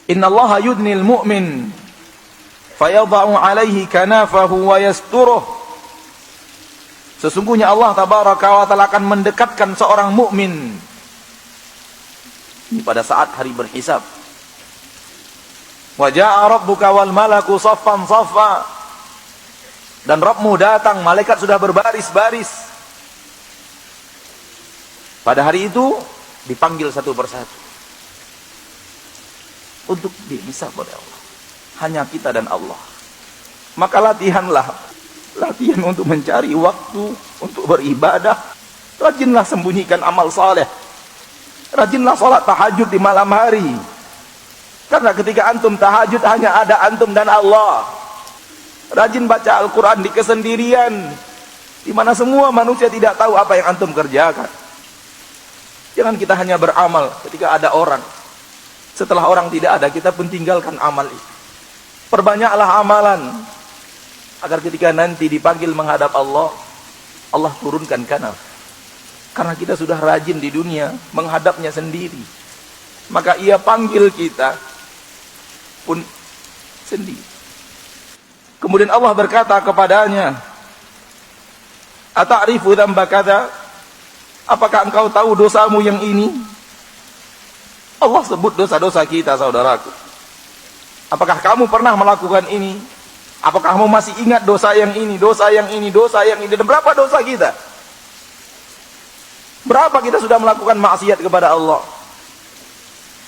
Innallaha yudnil mu'min fayadha'u 'alaihi kanafahu wa yasturuh. Sesungguhnya Allah tabaraka wa taala akan mendekatkan seorang mukmin ini pada saat hari berhisab. Wa jaa'a rabbuka wal malaku saffan saffa. Dan Rabbmu datang, malaikat sudah berbaris-baris. Pada hari itu dipanggil satu persatu untuk dihisab oleh Allah. Hanya kita dan Allah. Maka latihan untuk mencari waktu untuk beribadah. Rajinlah sembunyikan amal saleh. Rajinlah salat tahajud di malam hari. Karena ketika antum tahajud hanya ada antum dan Allah. Rajin baca Al-Quran di kesendirian, di mana semua manusia tidak tahu apa yang antum kerjakan. Jangan kita hanya beramal ketika ada orang. Setelah orang tidak ada, kita pun tinggalkan amal itu. Perbanyaklah amalan agar ketika nanti dipanggil menghadap Allah, Allah turunkan kanaf. Karena kita sudah rajin di dunia menghadapnya sendiri, maka ia panggil kita pun sendiri. Kemudian Allah berkata kepadanya, "Ata'rifu dzamba kadza?" Apakah engkau tahu dosamu yang ini? Allah sebut dosa-dosa kita, saudaraku. Apakah kamu pernah melakukan ini? Apakah kamu masih ingat dosa yang ini, dosa yang ini, dosa yang ini? Dan berapa dosa kita? Berapa kita sudah melakukan maksiat kepada Allah?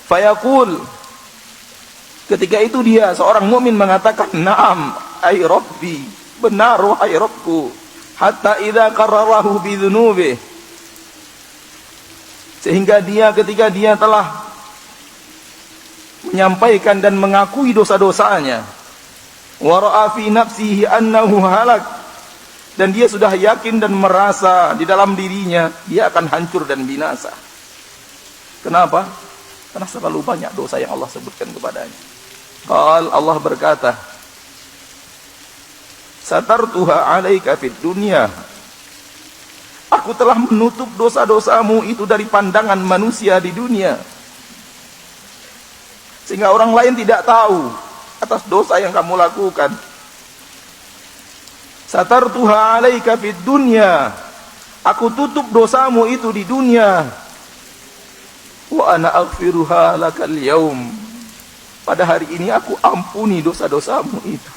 Fayaqul, ketika itu dia, seorang mukmin mengatakan, "Na'am, ay Rabbi, benar wahai Rabbku." Hatta idza qarrarahu bi dzunubihi, sehingga dia ketika dia telah menyampaikan dan mengakui dosa-dosanya, wa ra'a fi nafsihi annahu halak, dan dia sudah yakin dan merasa di dalam dirinya dia akan hancur dan binasa. Kenapa? Karena terlalu banyak dosa yang Allah sebutkan kepadanya. Allah berkata, "Satartuha 'alaika fid dunya." Aku telah menutup dosa-dosamu itu dari pandangan manusia di dunia, sehingga orang lain tidak tahu atas dosa yang kamu lakukan. Satartuha 'alaika fid dunya. Aku tutup dosamu itu di dunia. Wa ana aghfiruha lakal yaum. Pada hari ini aku ampuni dosa-dosamu itu.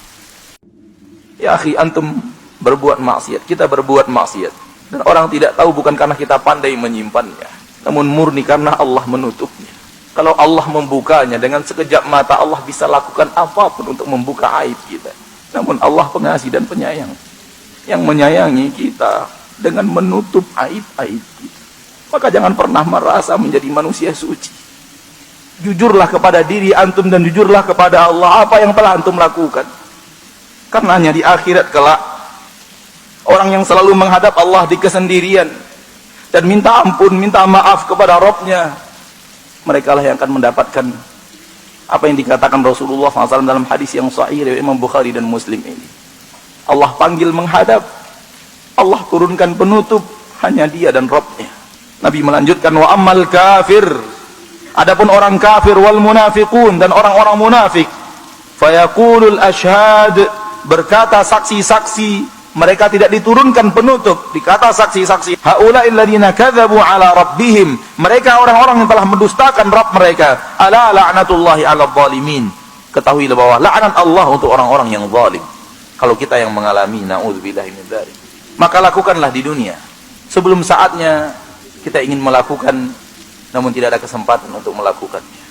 Ya akhi, antum berbuat maksiat, kita berbuat maksiat, dan orang tidak tahu bukan karena kita pandai menyimpannya, namun murni karena Allah menutupnya. Kalau Allah membukanya dengan sekejap mata, Allah bisa lakukan apapun untuk membuka aib kita. Namun Allah pengasih dan penyayang, yang menyayangi kita dengan menutup aib-aib kita. Maka jangan pernah merasa menjadi manusia suci. Jujurlah kepada diri antum dan jujurlah kepada Allah apa yang telah antum lakukan. Karenanya di akhirat kelak, orang yang selalu menghadap Allah di kesendirian dan minta ampun, minta maaf kepada Rabbnya, mereka lah yang akan mendapatkan apa yang dikatakan Rasulullah SAW dalam hadis yang sahih dari Imam Bukhari dan Muslim ini. Allah panggil menghadap, Allah turunkan penutup, hanya dia dan Rabbnya. Nabi melanjutkan, "Wa ammal kafir." Adapun orang kafir, wal munafiqun, dan orang-orang munafik, fayaqulul ashhad, berkata saksi-saksi, mereka tidak diturunkan penutup, dikata saksi-saksi, haula'il ladzina kadzabu ala rabbihim, mereka orang-orang yang telah mendustakan Rabb mereka. Ala la'natullahi 'alal zalimin, ketahuilah bahwa laknat Allah untuk orang-orang yang zalim. Kalau kita yang mengalami, naudzubillahi min dzalik, maka lakukanlah di dunia sebelum saatnya kita ingin melakukan namun tidak ada kesempatan untuk melakukannya.